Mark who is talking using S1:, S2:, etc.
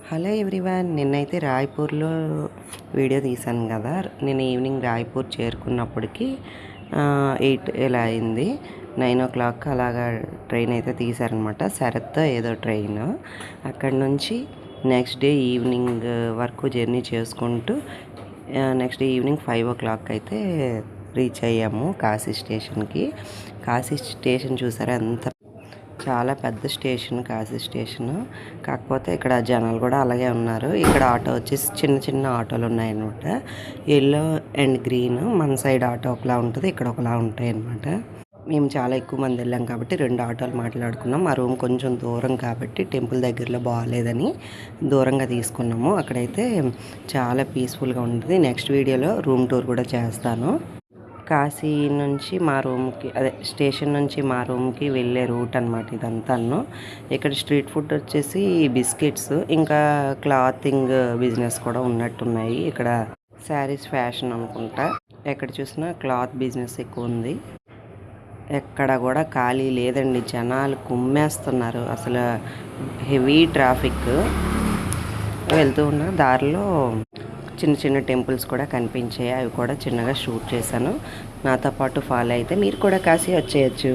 S1: Hello everyone, నిన్నైతే రాయ్పూర్లో video తీశాను కదా. నేను ఈవినింగ్ రాయ్పూర్ చేరుకున్నప్పటికి 8 ఇలా అయింది. 9 o'clock అలాగా ట్రైన్ అయితే తీశారనమాట. శరత్ ఏదో ట్రైన్. అక్కడి నుంచి నెక్స్ట్ డే ఈవినింగ్ వరకు జర్నీ చేసుకుంటూ నెక్స్ట్ డే ఈవినింగ్ 5 o'clock అయితే రీచ్ అయ్యాము కాశీ స్టేషన్కి. కాశీ స్టేషన్ చూసారా, ఎంత చాలా పెద్ద స్టేషన్ కాశీ స్టేషన్. కాకపోతే ఇక్కడ జనాలు కూడా అలాగే ఉన్నారు. ఇక్కడ ఆటో వచ్చేసి చిన్న చిన్న ఆటోలు ఉన్నాయన్నమాట. Yellow and green. మన సైడ్ ఆటో ఒకలా ఉంటుంది, ఇక్కడ ఒకలా ఉంటాయి అన్నమాట. మేము చాలా ఎక్కువ మంది వెళ్ళాం కాబట్టి 2 ఆటోలు మాట్లాడుకున్నాం. మా రూమ్ కొంచెం దూరం కాబట్టి టెంపుల్ దగ్గరలో బాగాలేదని దూరంగా తీసుకున్నాము. అక్కడైతే చాలా పీస్ఫుల్గా ఉంటుంది. నెక్స్ట్ వీడియోలో రూమ్ టూర్ కూడా చేస్తాను. కాశీ నుంచి మా రూమ్కి, అదే స్టేషన్ నుంచి మా రూమ్కి వెళ్ళే రూట్ అనమాట ఇదంతాను. ఇక్కడ స్ట్రీట్ ఫుడ్ వచ్చేసి బిస్కెట్స్, ఇంకా క్లాతింగ్ బిజినెస్ కూడా ఉన్నట్టున్నాయి. ఇక్కడ శారీస్ ఫ్యాషన్ అనుకుంటా. ఎక్కడ చూసినా క్లాత్ బిజినెస్ ఎక్కువ ఉంది. ఎక్కడ కూడా ఖాళీ లేదండి, జనాలు కుమ్మేస్తున్నారు. అసలు హెవీ ట్రాఫిక్. వెళ్తూ ఉన్న దారిలో చిన్న చిన్న టెంపుల్స్ కూడా కనిపించాయి. అవి కూడా చిన్నగా షూట్ చేశాను. నాతో పాటు ఫాలో అయితే మీరు కూడా కాశీ వచ్చేయచ్చు.